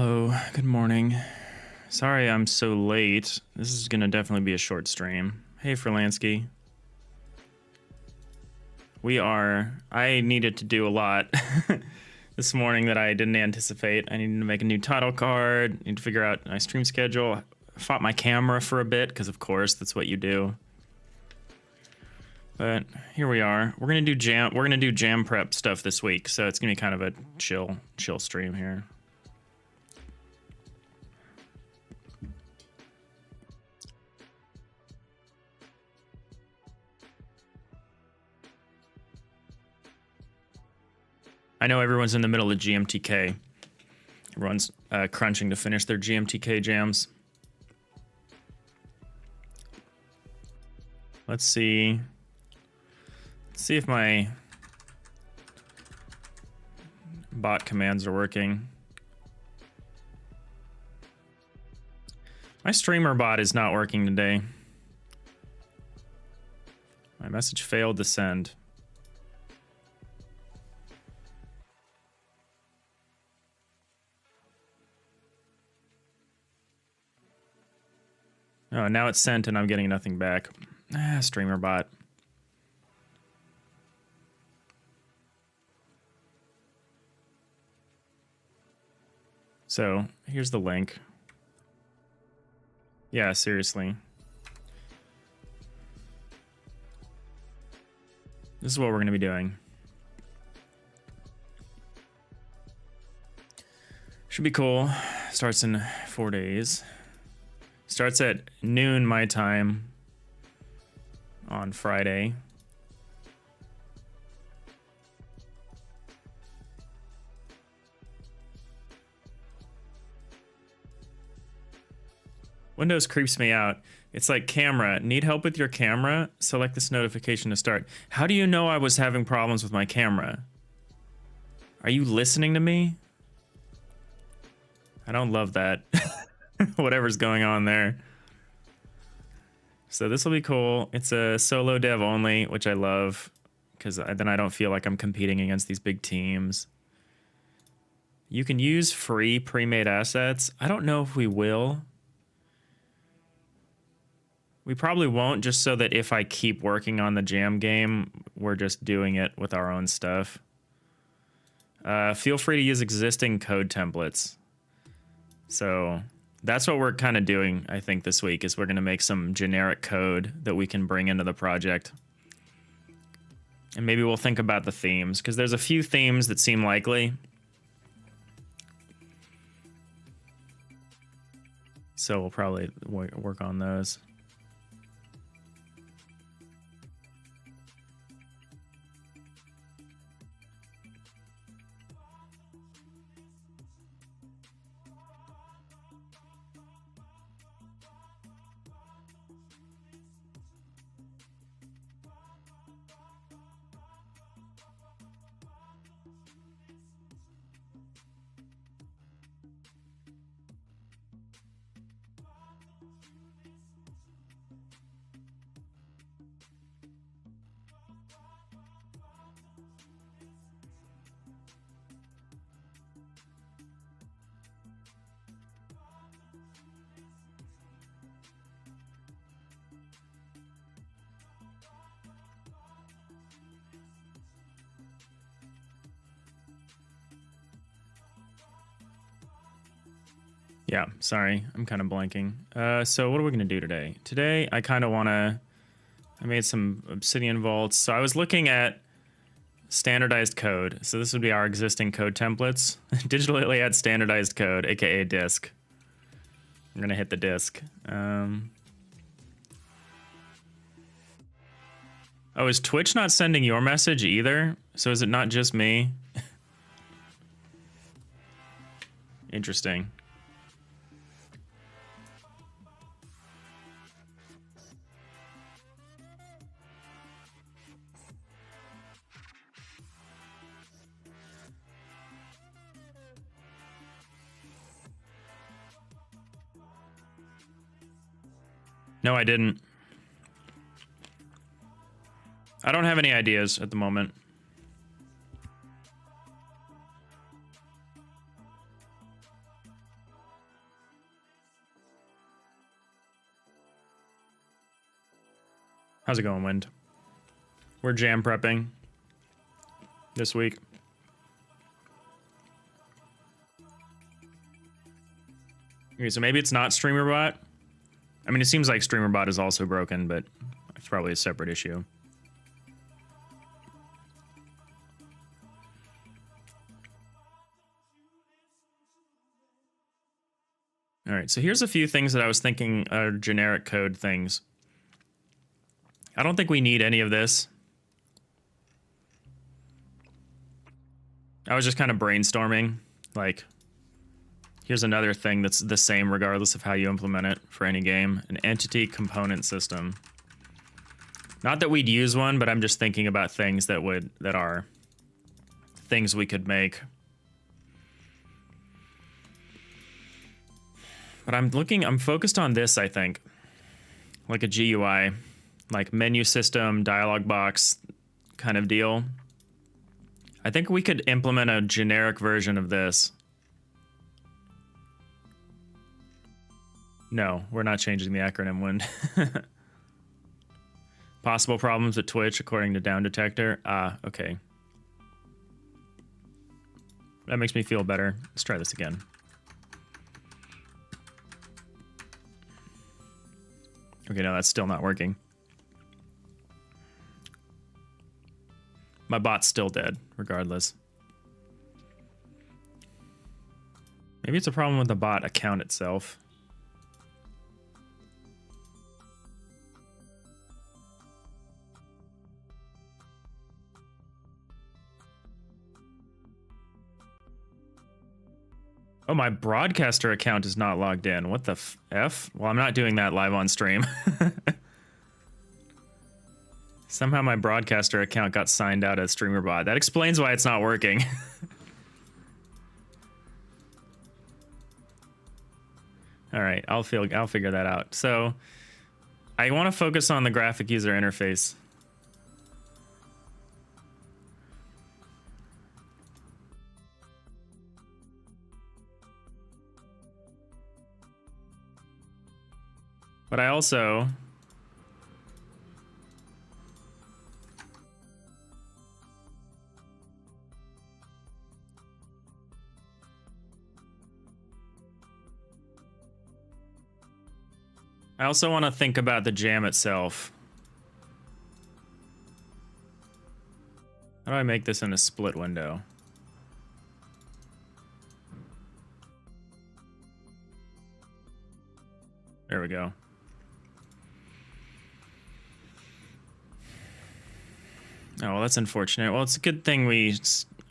Hello, good morning. Sorry I'm so late. This is gonna definitely be a short stream. Hey, Freelansky. I needed to do a lot this morning that I didn't anticipate. I needed to make a new title card, need to figure out my stream schedule. I fought my camera for a bit, because of course, that's what you do. But here we are. We're gonna do jam prep stuff this week, so it's gonna be kind of a chill stream here. I know everyone's in the middle of GMTK. Everyone's crunching to finish their GMTK jams. Let's see. Let's see if my bot commands are working. My streamer bot is not working today. My message failed to send. Oh, now it's sent and I'm getting nothing back. Streamer bot. So, here's the link. Yeah, seriously. This is what we're going to be doing. Should be cool. Starts in 4 days. Starts at noon my time on Friday. Windows creeps me out. It's like camera. Need help with your camera? Select this notification to start. How do you know I was having problems with my camera? Are you listening to me? I don't love that. Whatever's going on there. So this will be cool. It's a solo dev only, which I love, because then I don't feel like I'm competing against these big teams. You can use free pre-made assets. I don't know if we will. We probably won't, just so that if I keep working on the jam game, we're just doing it with our own stuff. Feel free to use existing code templates. So that's what we're kind of doing, I think, this week, is we're going to make some generic code that we can bring into the project. And maybe we'll think about the themes, because there's a few themes that seem likely. So we'll probably work on those. Yeah, sorry, I'm kind of blanking. So what are we gonna do today? Today, I kind of wanna, I made some obsidian vaults. So I was looking at standardized code. So this would be our existing code templates. Digital Iliad standardized code, AKA disk. I'm gonna hit the disk. Oh, is Twitch not sending your message either? So is it not just me? Interesting. No, I didn't. I don't have any ideas at the moment. How's it going, Wind? We're jam prepping this week. Okay, so maybe it's not StreamerBot. I mean, it seems like StreamerBot is also broken, but it's probably a separate issue. All right, so here's a few things that I was thinking are generic code things. I don't think we need any of this. I was just kind of brainstorming, like, here's another thing that's the same regardless of how you implement it for any game. An entity component system. Not that we'd use one, but I'm just thinking about things that are things we could make. But I'm focused on this, I think. Like a GUI, like menu system, dialog box kind of deal. I think we could implement a generic version of this. No, we're not changing the acronym Wind. Possible problems with Twitch according to Down Detector. Ah, okay. That makes me feel better. Let's try this again. Okay, no, that's still not working. My bot's still dead, regardless. Maybe it's a problem with the bot account itself. Oh, my broadcaster account is not logged in. What the F? Well, I'm not doing that live on stream. Somehow my broadcaster account got signed out as StreamerBot. That explains why it's not working. All right, I'll figure that out. So I want to focus on the graphic user interface. But I also want to think about the jam itself. How do I make this in a split window? There we go. Oh, well, that's unfortunate. Well, it's a good thing we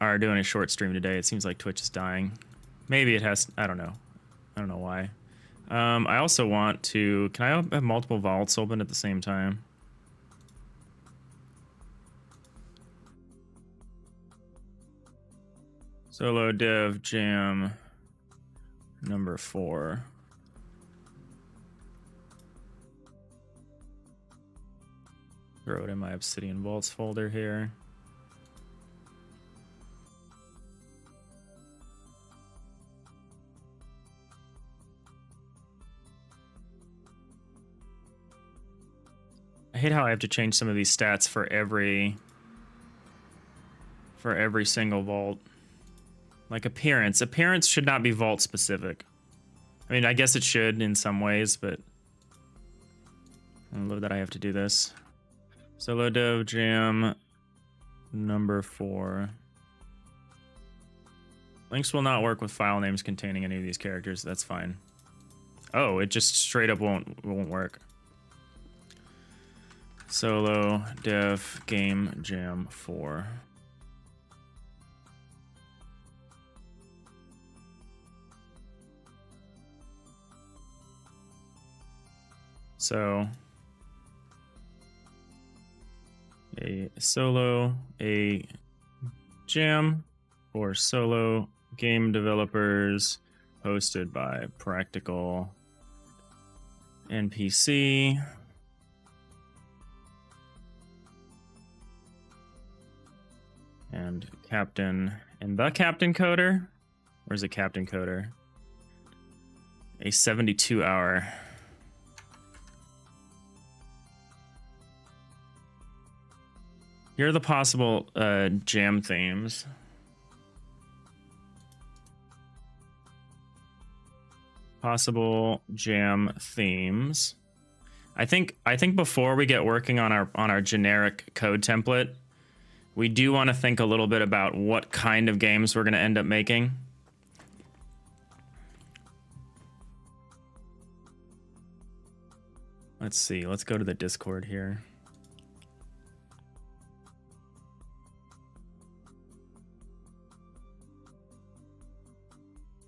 are doing a short stream today. It seems like Twitch is dying. Maybe it has... I don't know. I don't know why. I also want to... Can I have multiple vaults open at the same time? Solo dev jam number 4. Throw it in my Obsidian Vaults folder here. I hate how I have to change some of these stats for every single vault. Like appearance. Appearance should not be vault specific. I mean, I guess it should in some ways, but I love that I have to do this. Solo dev jam number 4. Links will not work with file names containing any of these characters. That's fine. Oh, it just straight up won't work. Solo dev game jam 4. So a jam for solo game developers hosted by Practical NPC. And Captain and the Captain Coder. Where's the Captain Coder? A 72-hour. Here are the possible jam themes. Possible jam themes. I think before we get working on our generic code template, we do want to think a little bit about what kind of games we're going to end up making. Let's see. Let's go to the Discord here.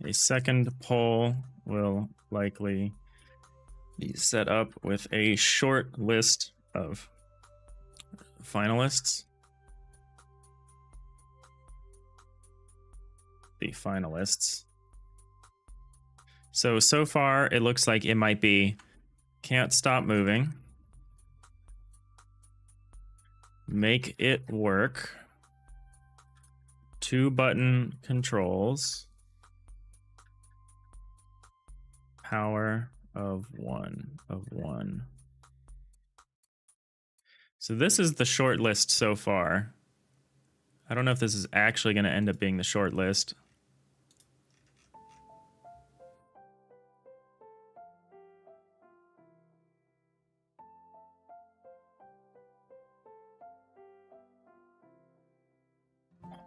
A second poll will likely be set up with a short list of finalists. The finalists. So far, it looks like it might be Can't Stop Moving, Make It Work, 2-button controls, Power of one. So this is the short list so far. I don't know if this is actually going to end up being the short list.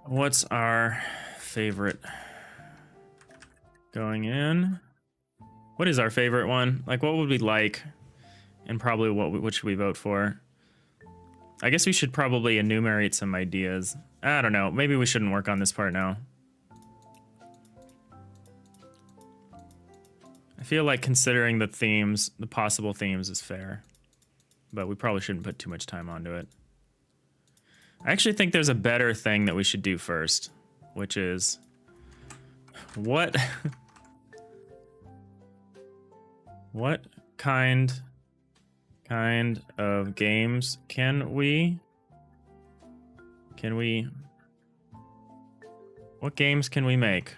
What's our favorite going in? What is our favorite one? Like, what would we like? And probably what should we vote for? I guess we should probably enumerate some ideas. I don't know. Maybe we shouldn't work on this part now. I feel like considering the themes, the possible themes, is fair. But we probably shouldn't put too much time onto it. I actually think there's a better thing that we should do first, which is what kind of games what games can we make?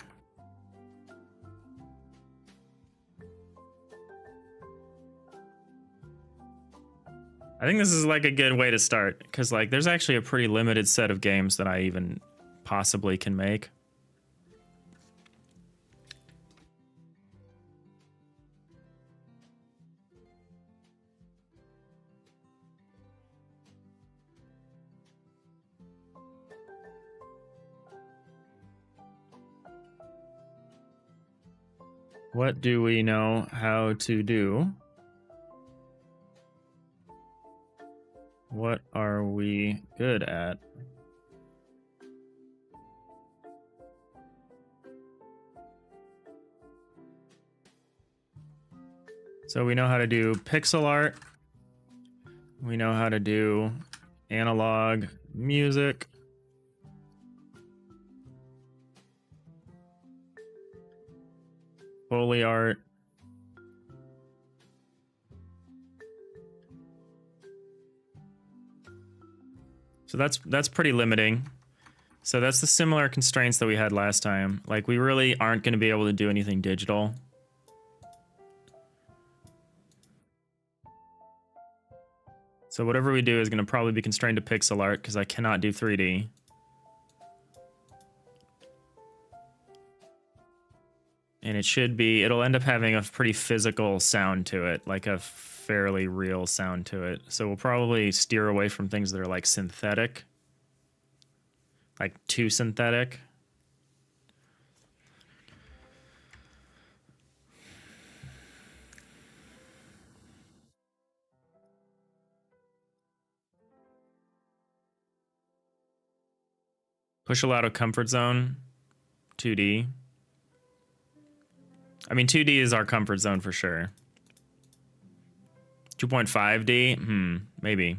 I think this is like a good way to start, because like there's actually a pretty limited set of games that I even possibly can make. What do we know how to do? What are we good at? So we know how to do pixel art. We know how to do analog music. Foley art. So that's pretty limiting. So that's the similar constraints that we had last time. Like, we really aren't going to be able to do anything digital. So whatever we do is going to probably be constrained to pixel art, because I cannot do 3D. And it'll end up having a pretty physical sound to it, like a fairly real sound to it. So we'll probably steer away from things that are like synthetic, like too synthetic. Push a lot of comfort zone, 2D. I mean, 2D is our comfort zone for sure. 2.5D? Maybe.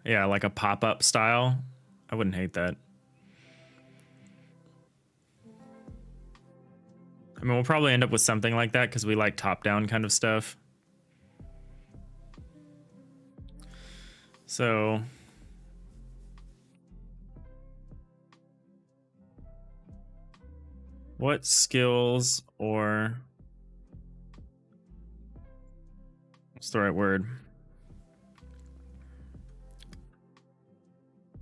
Yeah, like a pop-up style. I wouldn't hate that. I mean, we'll probably end up with something like that because we like top-down kind of stuff. So... what skills or... what's the right word?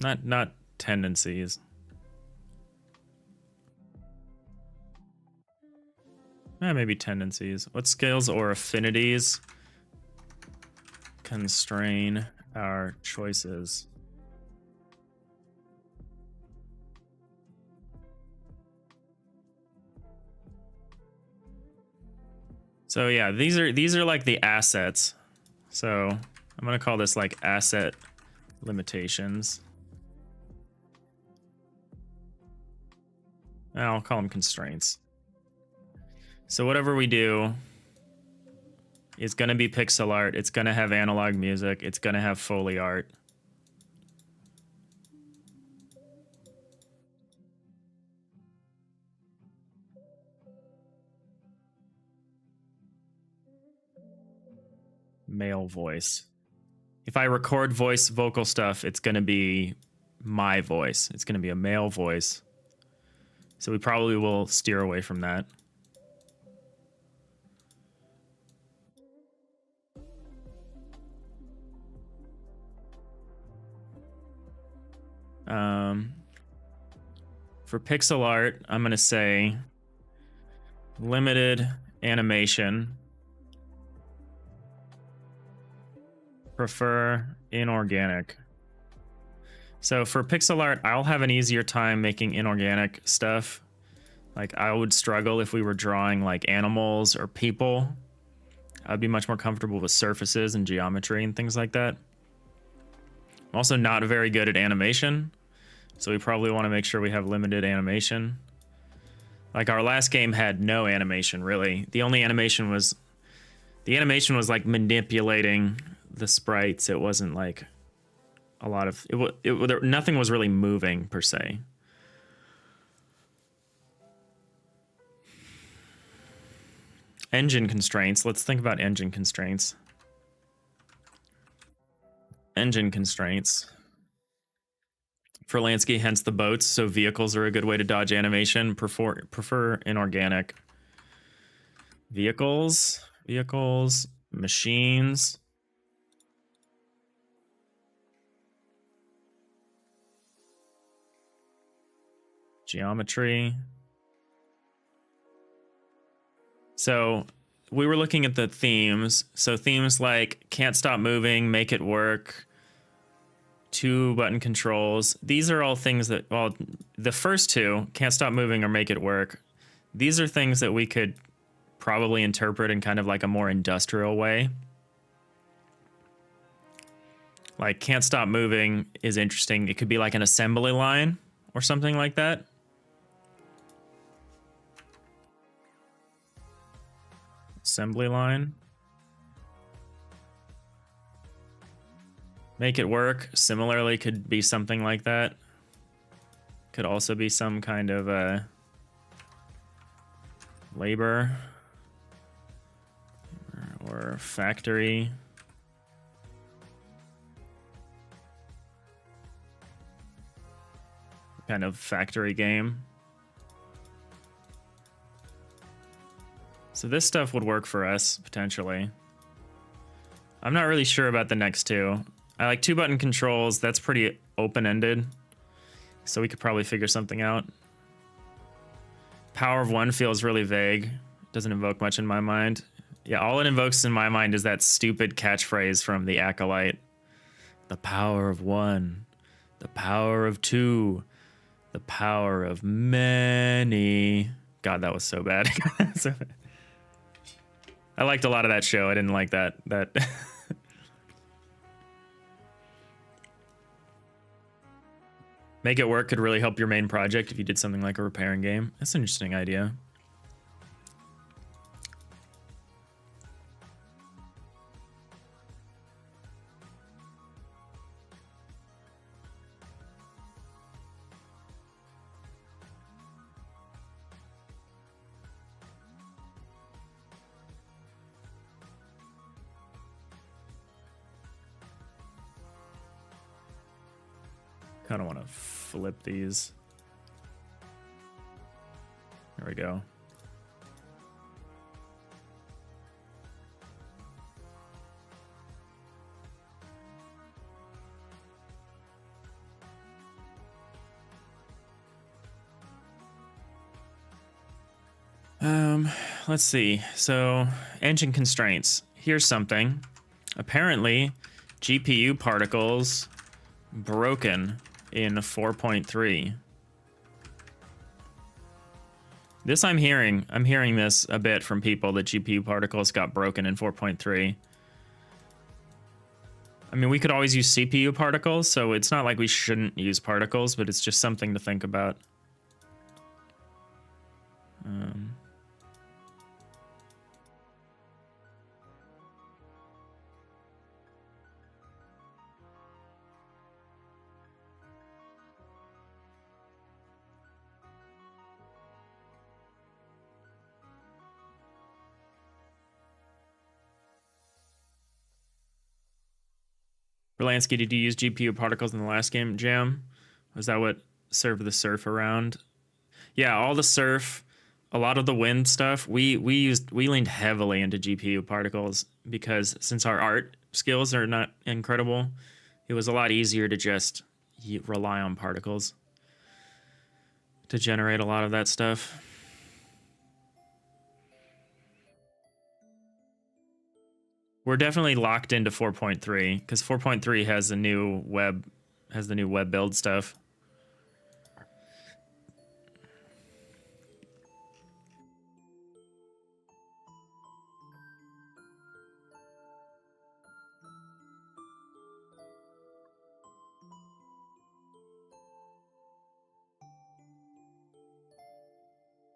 Not tendencies. Maybe tendencies. What skills or affinities constrain our choices? So yeah, these are like the assets. So I'm gonna call this like asset limitations. I'll call them constraints. So whatever we do is gonna be pixel art. It's gonna have analog music. It's gonna have Foley art. Male voice. If I record voice vocal stuff, it's going to be my voice. It's going to be a male voice. So we probably will steer away from that. For pixel art, I'm going to say limited animation. Prefer inorganic. So for pixel art, I'll have an easier time making inorganic stuff. Like I would struggle if we were drawing like animals or people. I'd be much more comfortable with surfaces and geometry and things like that. I'm also not very good at animation, so we probably want to make sure we have limited animation. Like our last game had no animation really. The only animation was like manipulating the sprites. It wasn't like a lot of nothing was really moving per se. Engine constraints. Let's think about engine constraints. Engine constraints. For Lansky, hence the boats. So vehicles are a good way to dodge animation. Prefer inorganic. Vehicles, machines. Geometry. So we were looking at the themes. So themes like can't stop moving, make it work, 2 button controls. These are all things that, well, the first two, can't stop moving or make it work. These are things that we could probably interpret in kind of like a more industrial way. Like can't stop moving is interesting. It could be like an assembly line or something like that. Assembly line. Make it work. Similarly, could be something like that. Could also be some kind of labor or factory. Kind of factory game. So this stuff would work for us, potentially. I'm not really sure about the next two. I like 2 button controls. That's pretty open-ended. So we could probably figure something out. Power of 1 feels really vague. Doesn't invoke much in my mind. Yeah, all it invokes in my mind is that stupid catchphrase from The Acolyte. The power of 1. The power of 2. The power of many. God, that was so bad. I liked a lot of that show. I didn't like that. Make it work could really help your main project if you did something like a repairing game. That's an interesting idea. Kind of want to flip these. There we go. Um, let's see. So, engine constraints. Here's something. Apparently, GPU particles broken in 4.3. This I'm hearing. I'm hearing this a bit from people that GPU particles got broken in 4.3. I mean, we could always use CPU particles, so it's not like we shouldn't use particles, but it's just something to think about. Berlansky, did you use GPU particles in the last game, Jam? Was that what served the surf around? Yeah, all the surf, a lot of the wind stuff, we leaned heavily into GPU particles because since our art skills are not incredible, it was a lot easier to just rely on particles to generate a lot of that stuff. We're definitely locked into 4.3 because 4.3 has the new web build stuff.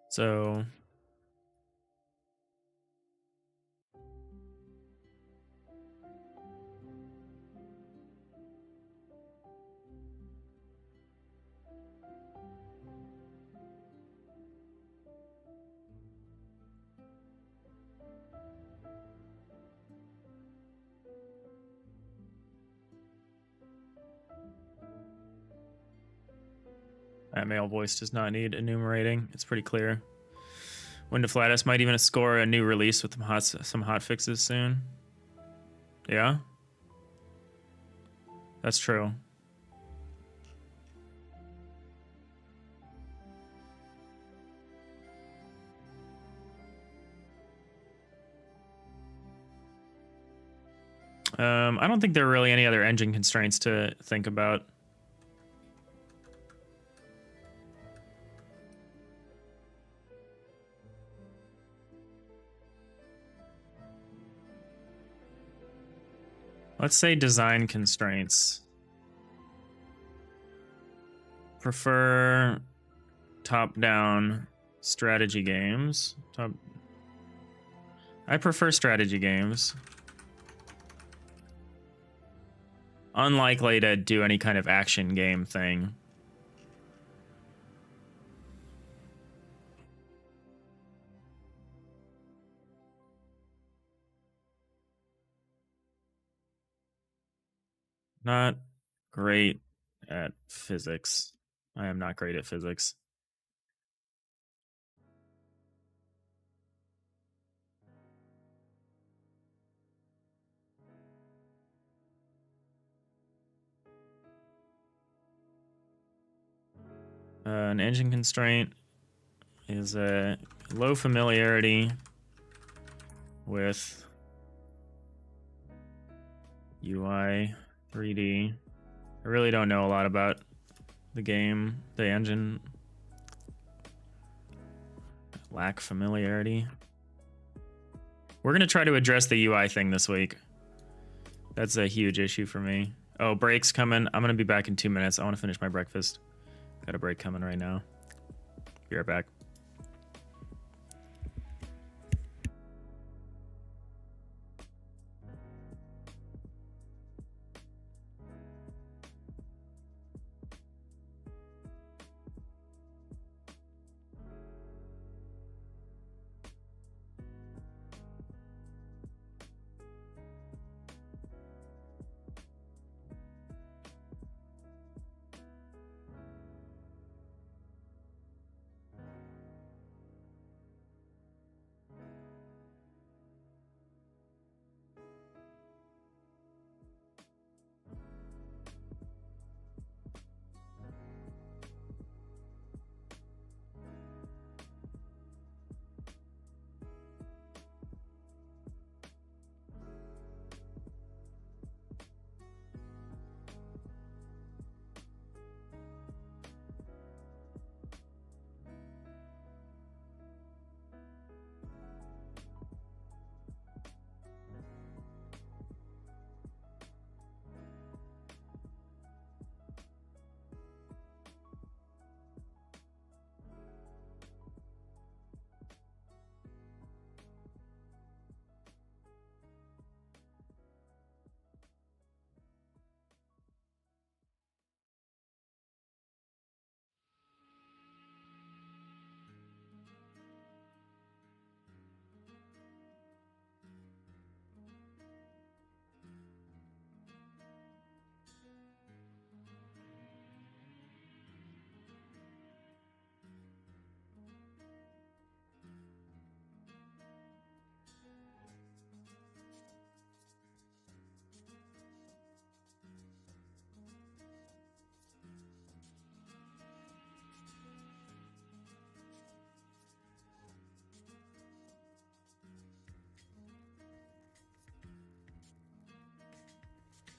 So that male voice does not need enumerating. It's pretty clear. Windowflatus might even score a new release with some hot fixes soon. Yeah? That's true. I don't think there are really any other engine constraints to think about. Let's say design constraints. Prefer top-down strategy games. I prefer strategy games. Unlikely to do any kind of action game thing. Not great at physics. I am not great at physics. An engine constraint is a low familiarity with UI 3D. I really don't know a lot about the game, the engine. Lack familiarity. We're going to try to address the UI thing this week. That's a huge issue for me. Oh, break's coming. I'm going to be back in 2 minutes. I want to finish my breakfast. Got a break coming right now. Be right back.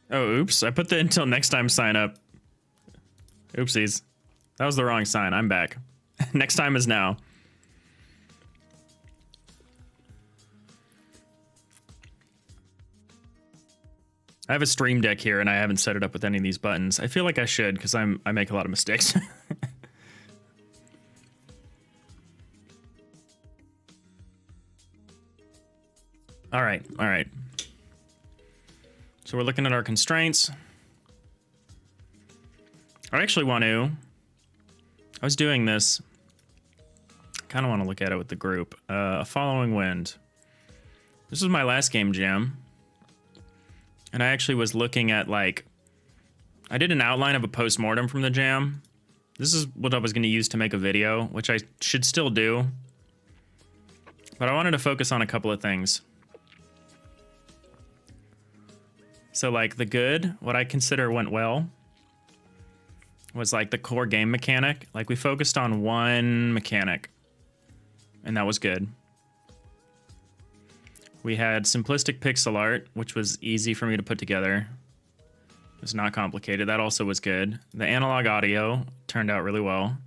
Oh, oops. I put the until next time sign up. Oopsies. That was the wrong sign. I'm back. Next time is now. I have a stream deck here and I haven't set it up with any of these buttons. I feel like I should because I make a lot of mistakes. All right. So we're looking at our constraints. I actually want to. I was doing this. Kind of want to look at it with the group. A following wind. This was my last game jam. And I actually was looking at, like, I did an outline of a post-mortem from the jam. This is what I was going to use to make a video, which I should still do. But I wanted to focus on a couple of things. So, like, the good, what I consider went well, was, like, the core game mechanic. Like, we focused on one mechanic, and that was good. We had simplistic pixel art, which was easy for me to put together. It was not complicated. That also was good. The analog audio turned out really well.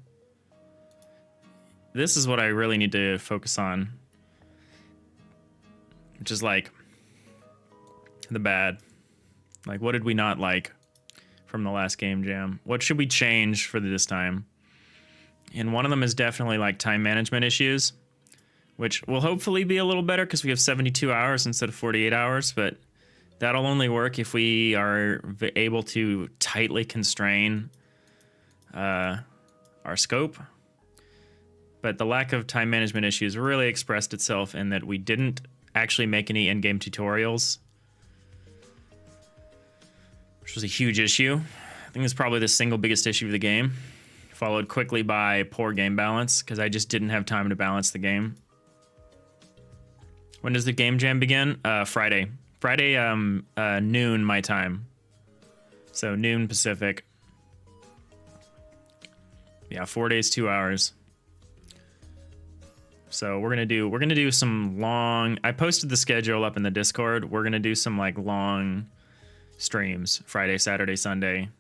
This is what I really need to focus on, which is, like, the bad. Like, what did we not like from the last game jam? What should we change for this time? And one of them is definitely, like, time management issues, which will hopefully be a little better because we have 72 hours instead of 48 hours, but that'll only work if we are able to tightly constrain our scope. But the lack of time management issues really expressed itself in that we didn't actually make any in-game tutorials, which was a huge issue. I think it's probably the single biggest issue of the game, followed quickly by poor game balance because I just didn't have time to balance the game. When does the game jam begin? Friday. Friday, noon my time. So noon Pacific. Yeah, 4 days, 2 hours. So we're gonna do some long. I posted the schedule up in the Discord. We're gonna do some, like, long streams Friday, Saturday, Sunday,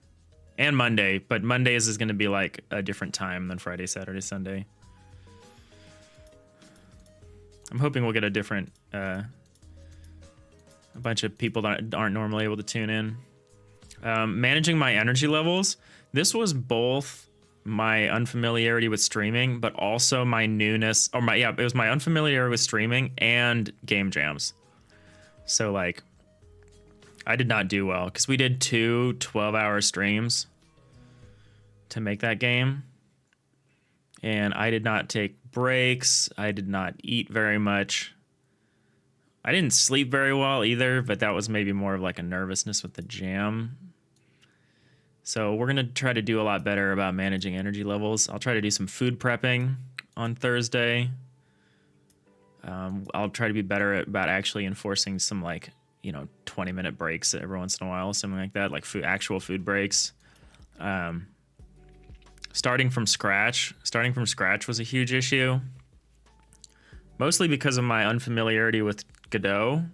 and Monday. But Mondays is gonna be, like, a different time than Friday, Saturday, Sunday. I'm hoping we'll get a different, a bunch of people that aren't normally able to tune in. Managing my energy levels. This was both my unfamiliarity with streaming, but also my newness, or it was my unfamiliarity with streaming and game jams. So, like, I did not do well because we did 2 12-hour streams to make that game. And I did not take breaks. I did not eat very much. I didn't sleep very well either, but that was maybe more of like a nervousness with the jam. So we're going to try to do a lot better about managing energy levels. I'll try to do some food prepping on Thursday. I'll try to be better about actually enforcing some, like, 20-minute breaks every once in a while, something like that, like actual food breaks. Starting from scratch was a huge issue, mostly because of my unfamiliarity with Godot.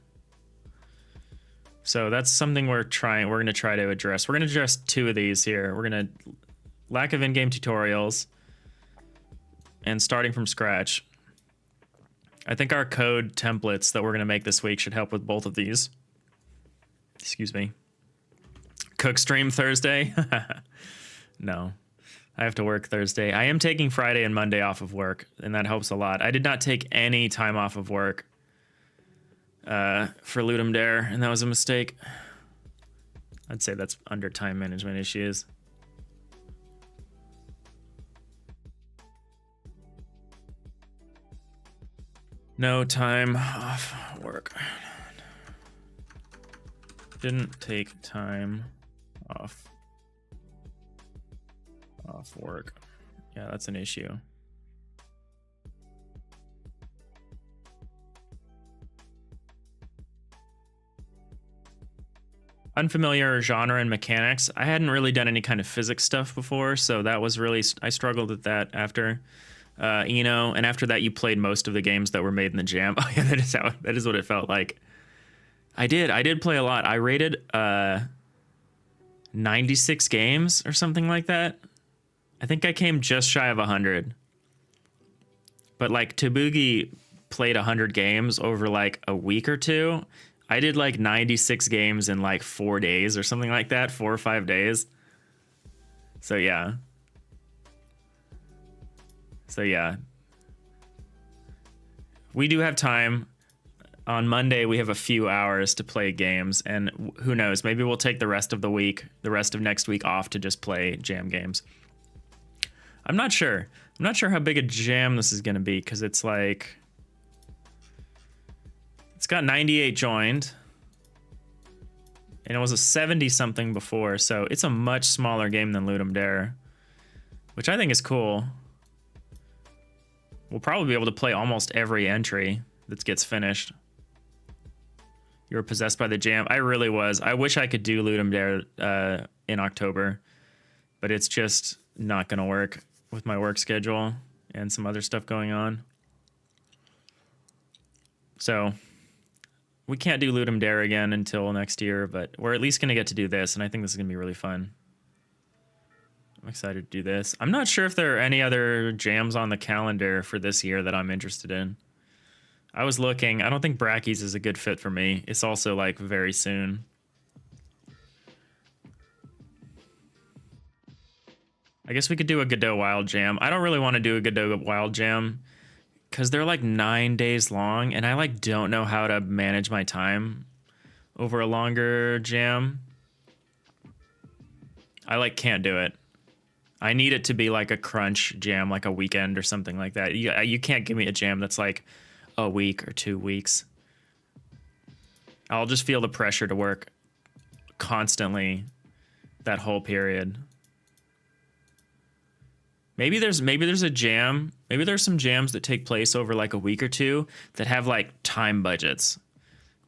So that's something we're going to try to address. We're going to address 2 of these here. We're going to lack of in-game tutorials and starting from scratch. I think our code templates that we're going to make this week should help with both of these. Excuse me. Cook stream Thursday? No. I have to work Thursday. I am taking Friday and Monday off of work, and that helps a lot. I did not take any time off of work for Ludum Dare, and that was a mistake. I'd say that's under time management issues. No time off work. Didn't take time off work. Yeah, that's an issue. Unfamiliar genre and mechanics. I hadn't really done any kind of physics stuff before, so that was really, I struggled with that after and after that you played most of the games that were made in the jam. Oh yeah, that is what it felt like. I did play a lot. I rated 96 games or something like that. I think I came just shy of 100. But like Tabugi played 100 games over like a week or two. I did like 96 games in like 4 days or something like that, 4 or 5 days. So yeah. We do have time. On Monday, we have a few hours to play games, and who knows, maybe we'll take the rest of the week, the rest of next week off to just play jam games. I'm not sure. I'm not sure how big a jam this is going to be, because it's like... It's got 98 joined, and it was a 70-something before, so it's a much smaller game than Ludum Dare, which I think is cool. We'll probably be able to play almost every entry that gets finished. You were possessed by the jam. I really was. I wish I could do Ludum Dare in October, but it's just not going to work with my work schedule and some other stuff going on. So we can't do Ludum Dare again until next year, but we're at least going to get to do this, and I think this is going to be really fun. I'm excited to do this. I'm not sure if there are any other jams on the calendar for this year that I'm interested in. I was looking. I don't think Brackies is a good fit for me. It's also like very soon. I guess we could do a Godot Wild Jam. I don't really want to do a Godot Wild Jam because they're like 9 days long, and I like don't know how to manage my time over a longer jam. I like can't do it. I need it to be like a crunch jam, like a weekend or something like that. You can't give me a jam that's like a week or 2 weeks. I'll just feel the pressure to work constantly that whole period. Maybe there's a jam. Maybe there's some jams that take place over like a week or two that have like time budgets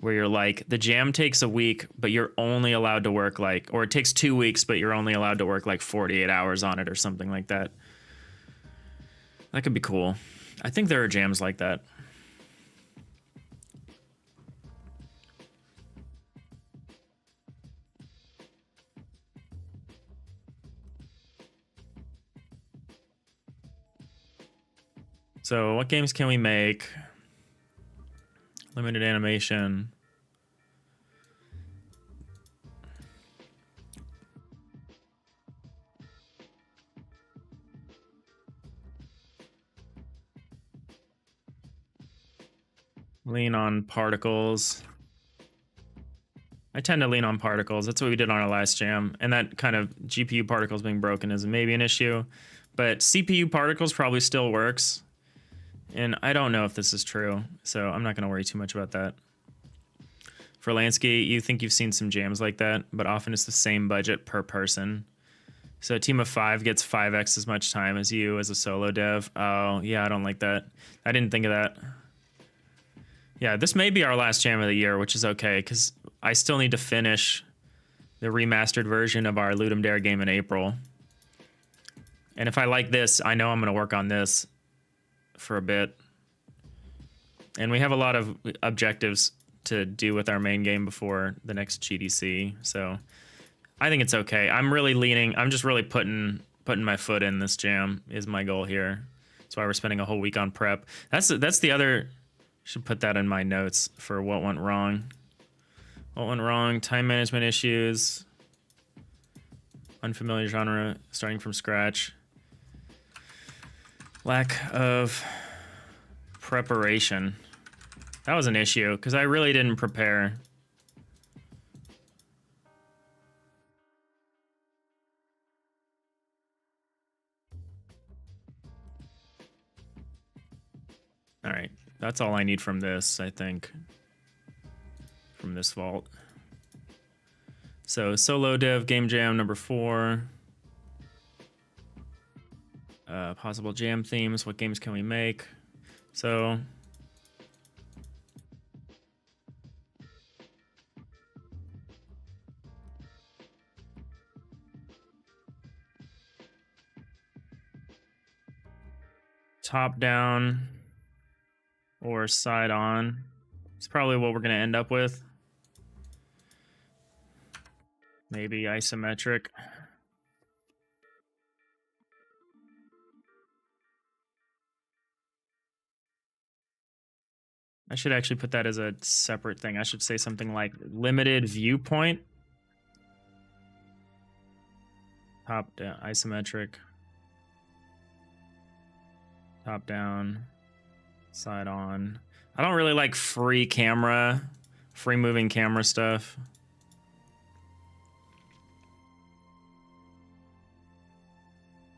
where you're like, the jam takes a week, but you're only allowed to work like, or it takes 2 weeks, but you're only allowed to work like 48 hours on it or something like that. That could be cool. I think there are jams like that. So what games can we make? Limited animation. Lean on particles. I tend to lean on particles. That's what we did on our last jam. And that kind of GPU particles being broken is maybe an issue. But CPU particles probably still works. And I don't know if this is true, so I'm not going to worry too much about that. For Lansky, you think you've seen some jams like that, but often it's the same budget per person. So a team of 5 gets 5x as much time as you as a solo dev. Oh, yeah, I don't like that. I didn't think of that. Yeah, this may be our last jam of the year, which is okay, because I still need to finish the remastered version of our Ludum Dare game in April. And if I like this, I know I'm going to work on this for a bit. And we have a lot of objectives to do with our main game before the next GDC, so I think it's okay. I'm really leaning, I'm just really putting my foot in this jam is my goal here. That's why we're spending a whole week on prep. That's the other, should put that in my notes for what went wrong. What went wrong, time management issues, unfamiliar genre, starting from scratch. Lack of preparation. That was an issue because I really didn't prepare. All right, that's all I need from this, I think, from this vault. So solo dev game jam number 4. Possible jam themes. What games can we make? So top down or side on. It's probably what we're going to end up with. Maybe isometric. I should actually put that as a separate thing. I should say something like limited viewpoint. Top down, isometric. Top down, side on. I don't really like free moving camera stuff.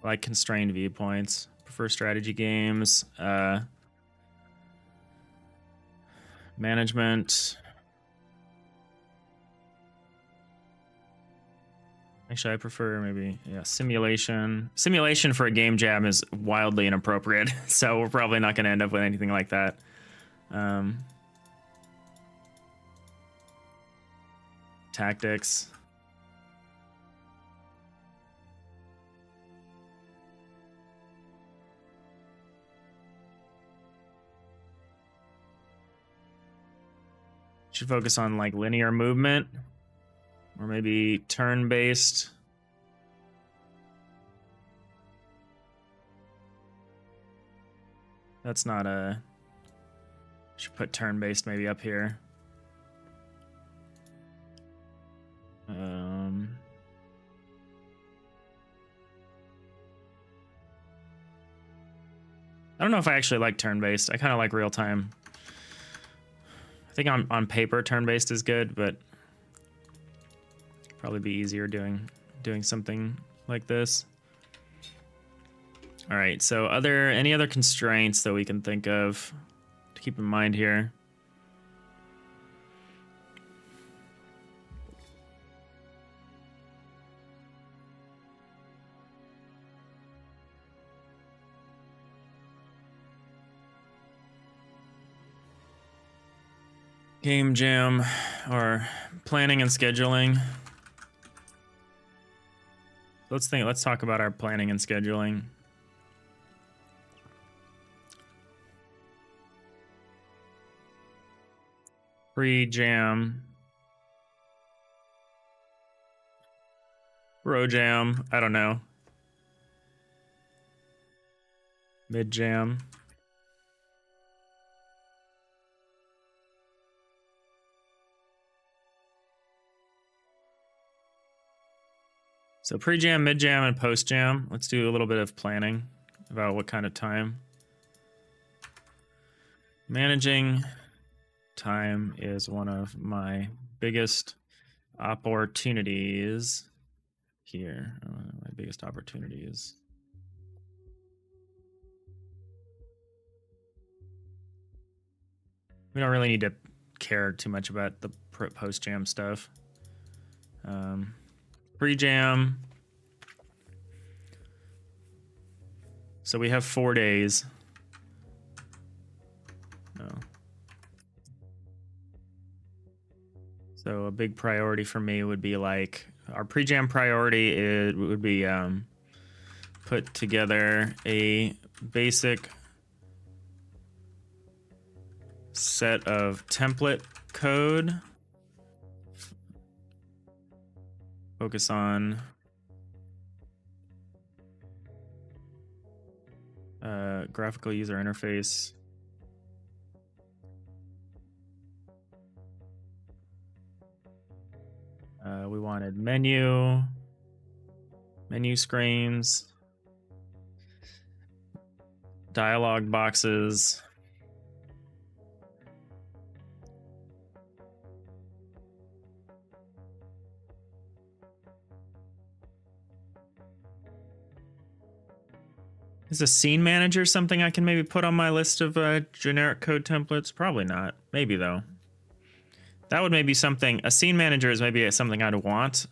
I like constrained viewpoints. Prefer strategy games. Management. Actually, I prefer maybe, yeah, simulation. Simulation for a game jam is wildly inappropriate, so we're probably not going to end up with anything like that. Tactics. Should focus on like linear movement, or maybe turn-based. That's not a... Should put turn-based maybe up here. I don't know if I actually like turn-based. I kind of like real-time. I think on paper turn-based is good, but probably be easier doing something like this. All right, so any other constraints that we can think of to keep in mind here? Game jam or planning and scheduling. Let's talk about our planning and scheduling. Pre-jam. Bro jam, I don't know. Mid-jam. So pre-jam, mid-jam, and post-jam. Let's do a little bit of planning about what kind of time. Managing time is one of my biggest opportunities here. My biggest opportunities. We don't really need to care too much about the post-jam stuff. Pre-jam. So we have 4 days. Oh. So a big priority for me would be like our pre-jam priority would be put together a basic set of template code. Focus on graphical user interface. We wanted menu screens, dialog boxes, is a scene manager something I can maybe put on my list of generic code templates? Probably not. Maybe though. That would maybe something. A scene manager is maybe something I'd want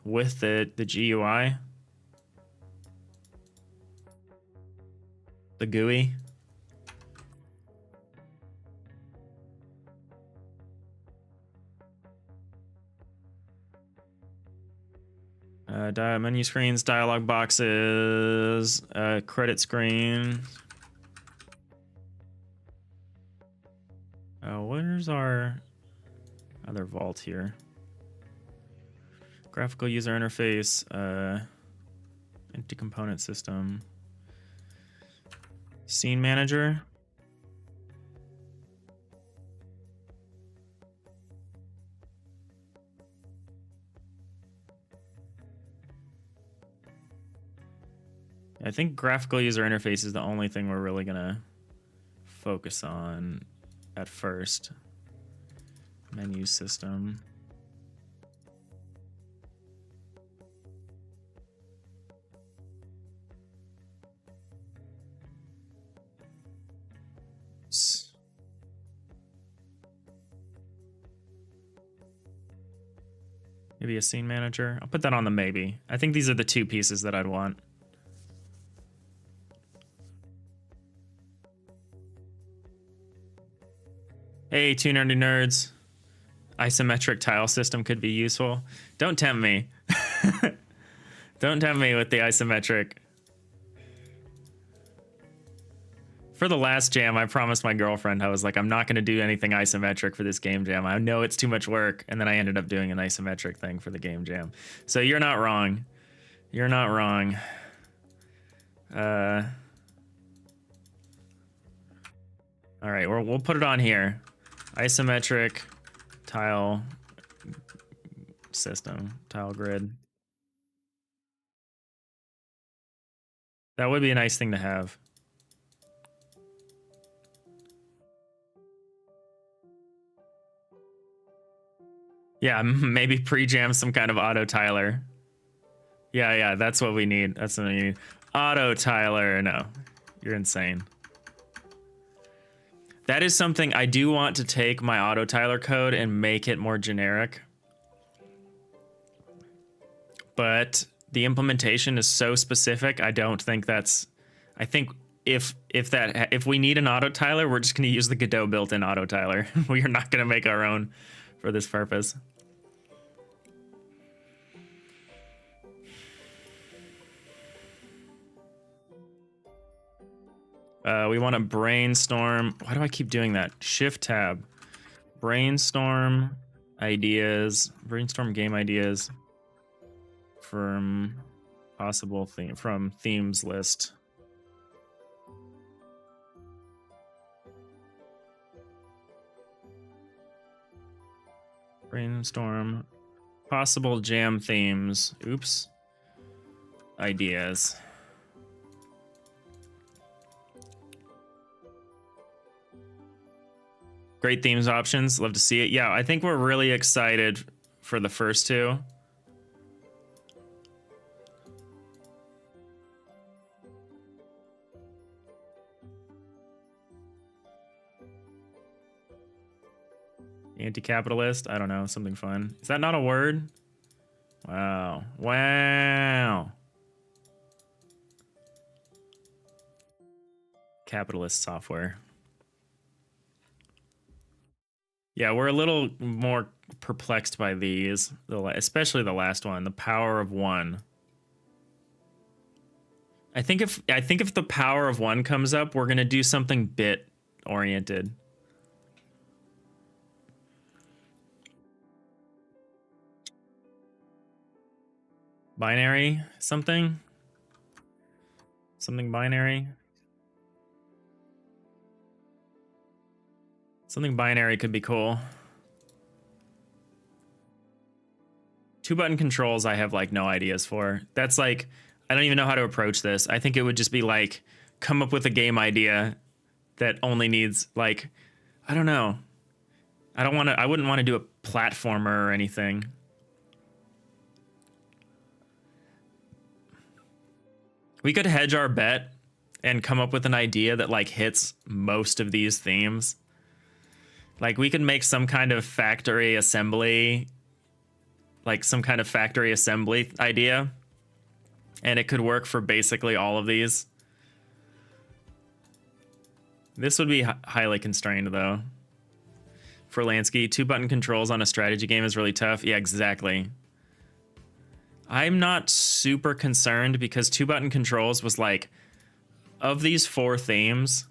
with the GUI. The GUI. Menu screens, dialog boxes, credit screen. Where's our other vault here? Graphical user interface, empty component system, scene manager. I think graphical user interface is the only thing we're really gonna focus on at first. Menu system. Maybe a scene manager. I'll put that on the maybe. I think these are the two pieces that I'd want. Hey, two nerdy nerds. Isometric tile system could be useful. Don't tempt me. Don't tempt me with the isometric. For the last jam, I promised my girlfriend, I was like, I'm not going to do anything isometric for this game jam. I know it's too much work. And then I ended up doing an isometric thing for the game jam. So you're not wrong. You're not wrong. All right, we'll put it on here. Isometric tile system, tile grid. That would be a nice thing to have. Yeah, maybe pre-jam some kind of auto tiler. Yeah, that's what we need. That's what we need. Auto tiler. No, you're insane. That is something I do want to take my auto tiler code and make it more generic. But the implementation is so specific. I don't think that's. I think if we need an auto tiler, we're just going to use the Godot built-in auto tiler. We are not going to make our own for this purpose. We want to brainstorm. Why do I keep doing that? Shift tab. Brainstorm ideas. Brainstorm game ideas from possible theme from themes list. Brainstorm possible jam themes. Oops. Ideas. Great themes options. Love to see it. Yeah, I think we're really excited for the first two. Anti-capitalist. I don't know. Something fun. Is that not a word? Wow. Wow. Capitalist software. Yeah, we're a little more perplexed by these, especially the last one, the power of one. I think if the power of one comes up, we're gonna do something bit oriented. Binary something? Something binary? Something binary could be cool. 2-button controls I have like no ideas for. That's like, I don't even know how to approach this. I think it would just be like, come up with a game idea that only needs like, I don't know. I wouldn't want to do a platformer or anything. We could hedge our bet and come up with an idea that like hits most of these themes. Like we could make some kind of factory assembly, like some kind of factory assembly idea, and it could work for basically all of these. This would be highly constrained though. For Lansky, 2-button controls on a strategy game is really tough. Yeah, exactly. I'm not super concerned because 2-button controls was like, of these 4 themes,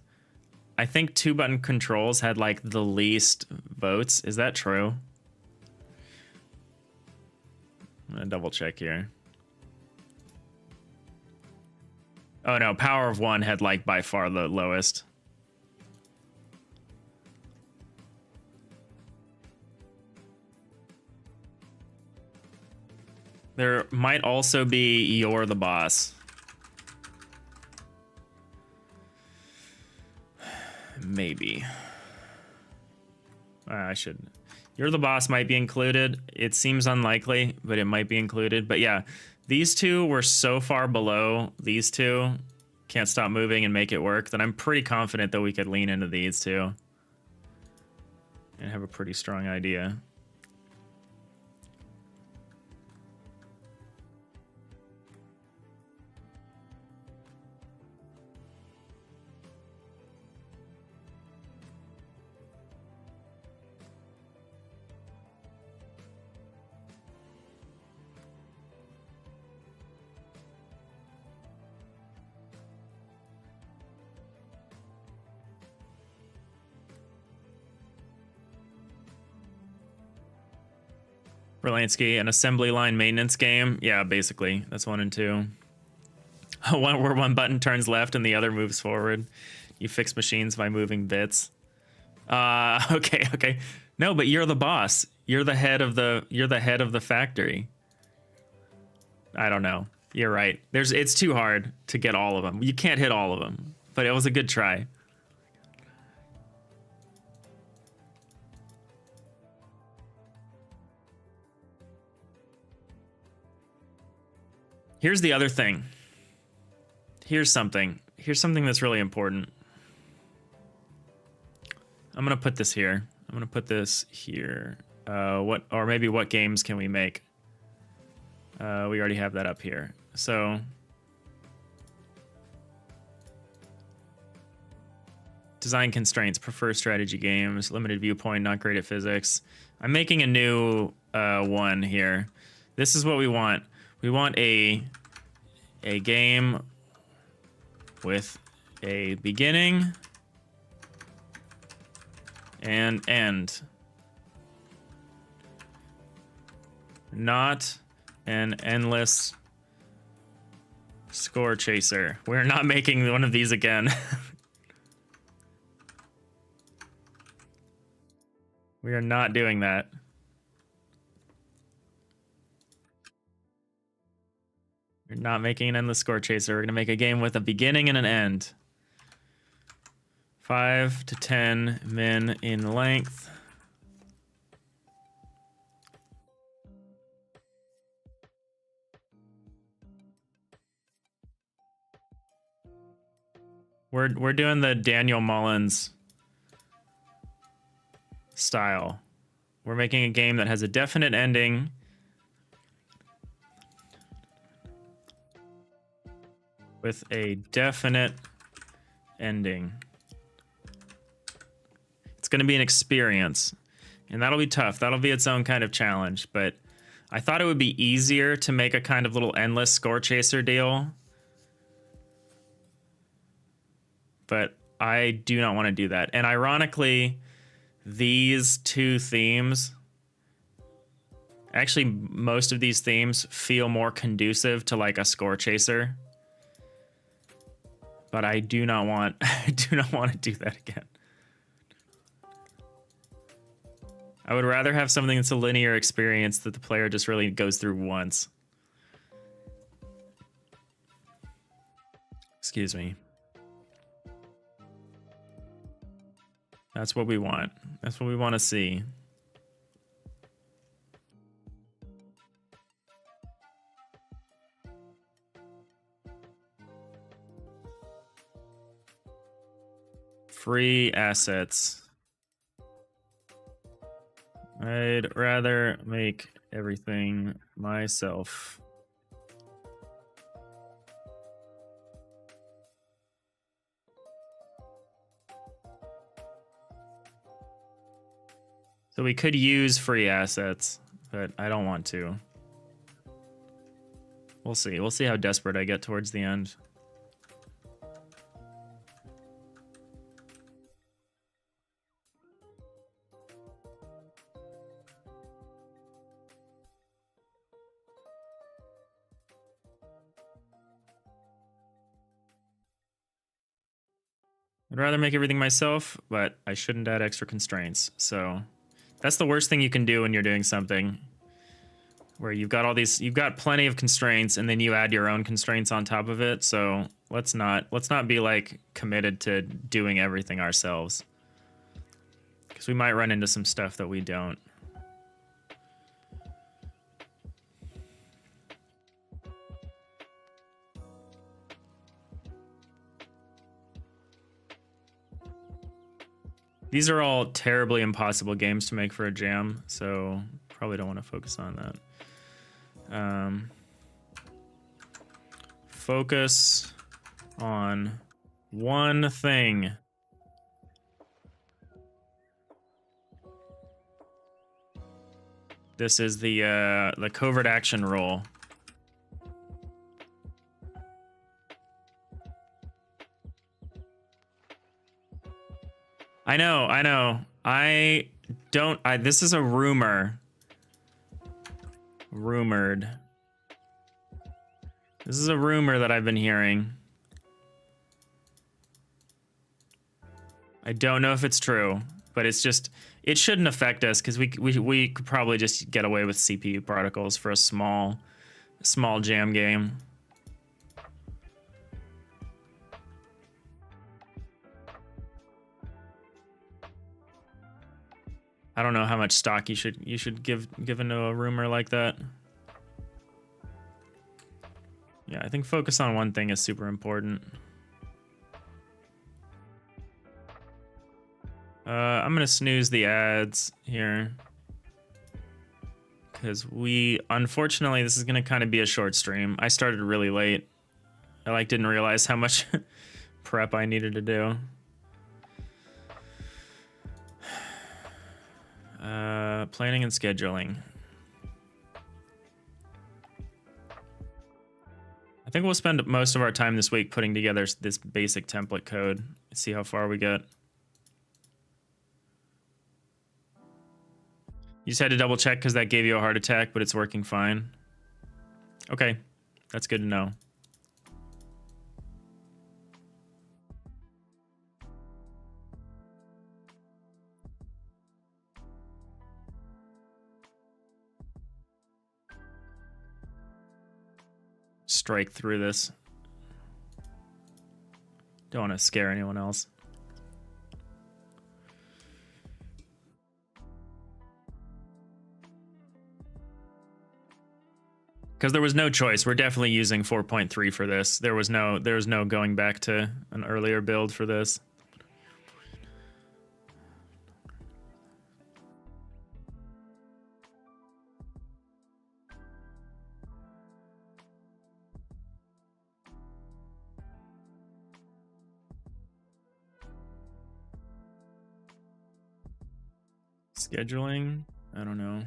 I think 2-button controls had like the least votes. Is that true? I'm gonna double check here. Oh no, power of 1 had like by far the lowest. There might also be You're the Boss. Maybe. I should. You're the Boss might be included. It seems unlikely, but it might be included. But yeah, these two were so far below these two. Can't Stop Moving and Make It Work that I'm pretty confident that we could lean into these two and have a pretty strong idea. Berlansky, an assembly line maintenance game. Yeah, basically. That's 1 and 2. One where one button turns left and the other moves forward. You fix machines by moving bits. Okay. No, but you're the boss. You're the head of the factory. I don't know. You're right. It's too hard to get all of them. You can't hit all of them, but it was a good try. Here's the other thing. Here's something that's really important. I'm gonna put this here. I'm gonna put this here. What games can we make? We already have that up here. So design constraints, prefer strategy games, limited viewpoint, not great at physics. I'm making a new one here. This is what we want. We want a game with a beginning and end. Not an endless score chaser. We're not making one of these again. We are not doing that. We're not making an endless score chaser. We're going to make a game with a beginning and an end. 5 to 10 min in length. We're doing the Daniel Mullins style. We're making a game that has a definite ending. With a definite ending. It's going to be an experience. And that'll be tough. That'll be its own kind of challenge. But I thought it would be easier to make a kind of little endless score chaser deal. But I do not want to do that. And ironically, these two themes, actually most of these themes feel more conducive to like a score chaser. But I do not want to do that again. I would rather have something that's a linear experience that the player just really goes through once. Excuse me. That's what we want. That's what we want to see. Free assets. I'd rather make everything myself. So we could use free assets, but I don't want to. We'll see. We'll see how desperate I get towards the end. I'd rather make everything myself, but I shouldn't add extra constraints. So that's the worst thing you can do when you're doing something where you've got plenty of constraints and then you add your own constraints on top of it. So let's not be like committed to doing everything ourselves, because we might run into some stuff that we don't. These are all terribly impossible games to make for a jam, so probably don't want to focus on that. Focus on one thing. This is the covert action role. I know. This is a rumor. Rumored. This is a rumor that I've been hearing. I don't know if it's true, but it shouldn't affect us, because we could probably just get away with CPU particles for a small jam game. I don't know how much stock you should give into a rumor like that. Yeah, I think focus on one thing is super important. I'm gonna snooze the ads here, because unfortunately this is gonna kind of be a short stream. I started really late. I didn't realize how much prep I needed to do. Planning and scheduling. I think we'll spend most of our time this week putting together this basic template code. See how far we get. You just had to double check because that gave you a heart attack, but it's working fine. Okay, that's good to know. Strike through this. Don't want to scare anyone else. Because there was no choice. We're definitely using 4.3 for this. There was no going back to an earlier build for this. Scheduling? I don't know.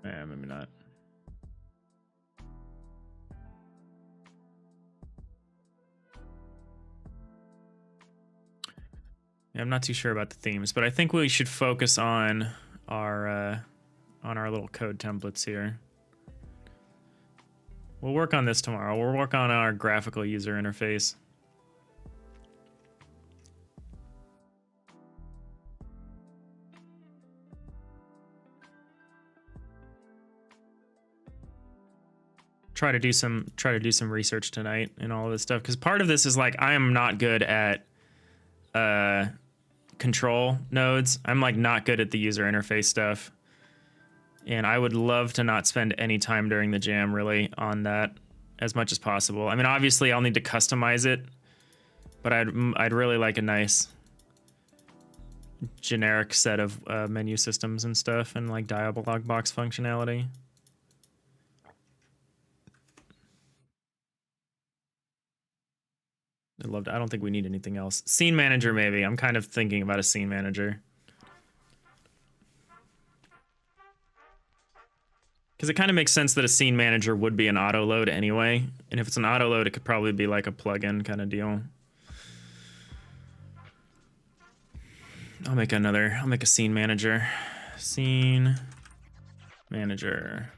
Yeah, maybe not. Yeah, I'm not too sure about the themes, but I think we should focus on our little code templates here. We'll work on this tomorrow. We'll work on our graphical user interface. Try to do some research tonight and all of this stuff, because part of this is like I am not good at control nodes. I'm like not good at the user interface stuff, and I would love to not spend any time during the jam really on that as much as possible. I mean, obviously I'll need to customize it, but I'd really like a nice generic set of menu systems and stuff, and like dialog box functionality. I don't think we need anything else. Scene manager, maybe. I'm kind of thinking about a scene manager, because it kind of makes sense that a scene manager would be an auto load anyway. And if it's an auto load, it could probably be like a plugin kind of deal. I'll make a scene manager. Scene manager.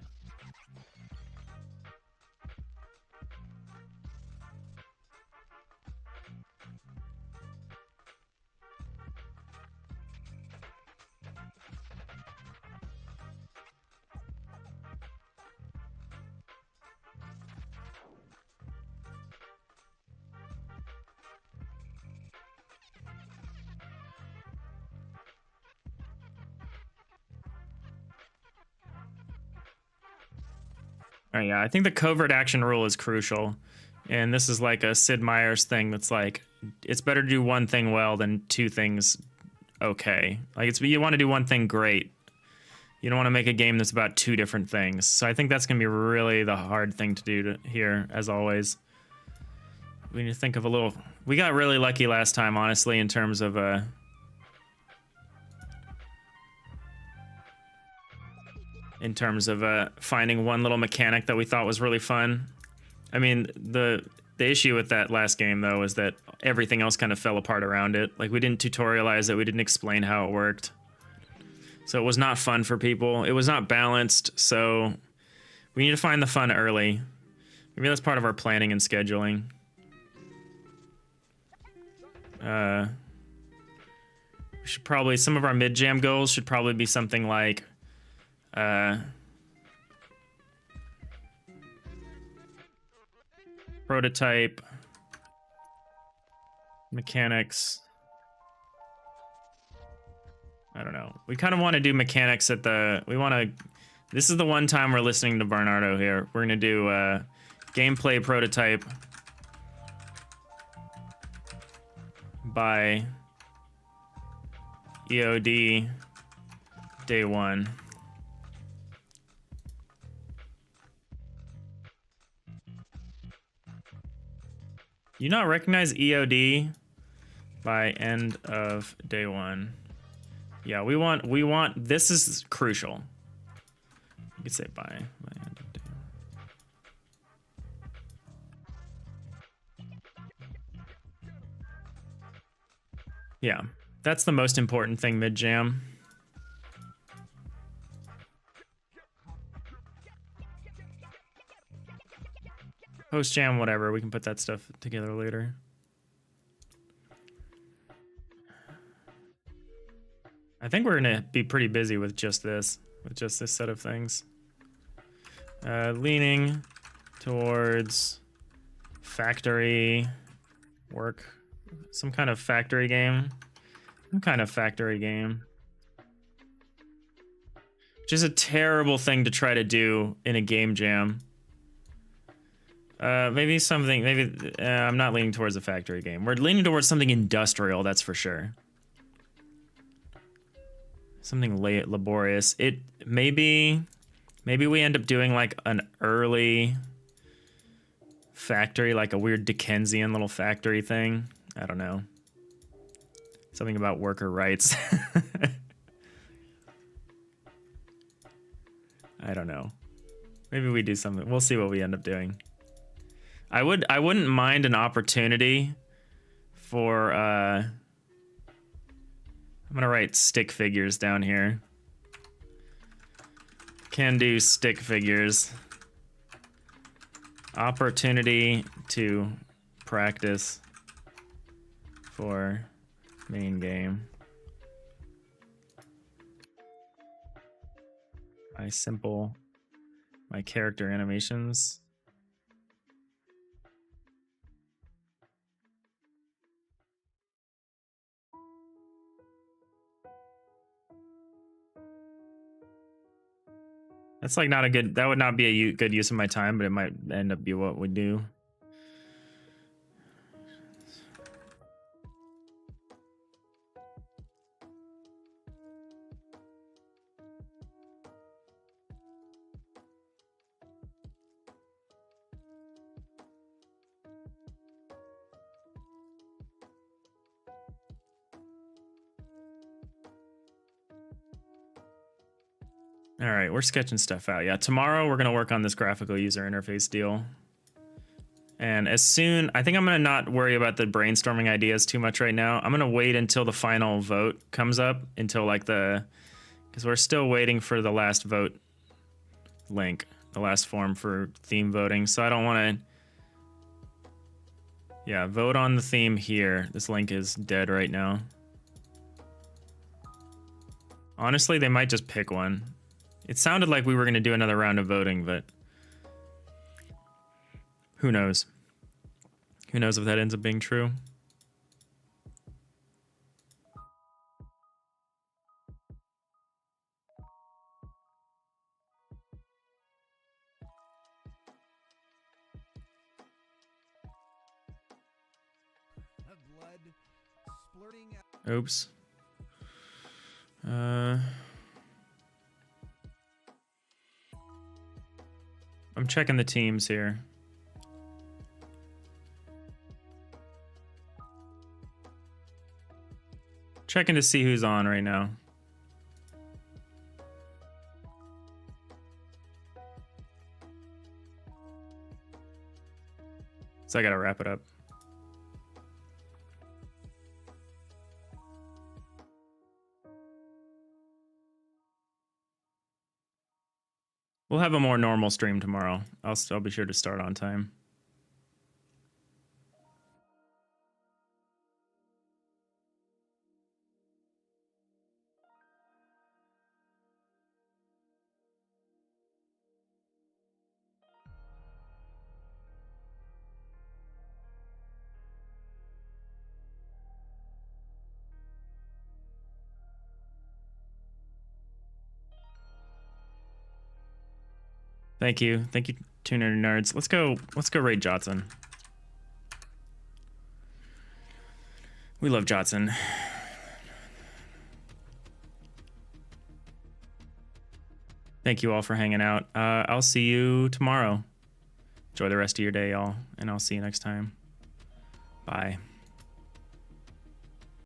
Oh, yeah, I think the covert action rule is crucial. And this is like a Sid Meier's thing that's like, it's better to do one thing well than two things okay. Like, you want to do one thing great. You don't want to make a game that's about two different things. So I think that's going to be really the hard thing to do here, as always. We need to think of a little... We got really lucky last time, honestly, in terms of... finding one little mechanic that we thought was really fun. I mean, the issue with that last game, though, is that everything else kind of fell apart around it. Like, we didn't tutorialize it, we didn't explain how it worked. So it was not fun for people. It was not balanced, so we need to find the fun early. Maybe that's part of our planning and scheduling. We should probably... Some of our mid-jam goals should probably be something like... prototype, mechanics. I don't know. We kind of want to do mechanics at the... We want to... This is the one time we're listening to Bernardo here. We're going to do gameplay prototype by EOD day 1. You not recognize EOD by end of day 1. Yeah, we want, this is crucial. You could say by end of day 1. Yeah, that's the most important thing mid-jam. Post-jam, whatever, we can put that stuff together later. I think we're gonna be pretty busy with just this set of things. Leaning towards factory work, some kind of factory game. Which is a terrible thing to try to do in a game jam. Maybe something, I'm not leaning towards a factory game. We're leaning towards something industrial, that's for sure. Something laborious. Maybe we end up doing like an early factory, like a weird Dickensian little factory thing. I don't know. Something about worker rights. I don't know. Maybe we do something. We'll see what we end up doing. I wouldn't mind an opportunity for I'm gonna write stick figures down here. Can do stick figures. Opportunity to practice for main game. My character animations. That's like not a good, that would not be a good use of my time, but it might end up be what we do. All right, we're sketching stuff out. Yeah, tomorrow we're gonna work on this graphical user interface deal. And as soon, I think I'm gonna not worry about the brainstorming ideas too much right now. I'm gonna wait until the final vote comes up, until like because we're still waiting for the last vote link, the last form for theme voting. So I don't wanna, yeah, vote on the theme here. This link is dead right now. Honestly, they might just pick one. It sounded like we were going to do another round of voting, but who knows? Who knows if that ends up being true? Oops. I'm checking the teams here. Checking to see who's on right now. So I gotta wrap it up. We'll have a more normal stream tomorrow. I'll be sure to start on time. Thank you, tuner nerds. Let's go raid Jotson. We love Jotson. Thank you all for hanging out. I'll see you tomorrow. Enjoy the rest of your day, y'all, and I'll see you next time. Bye.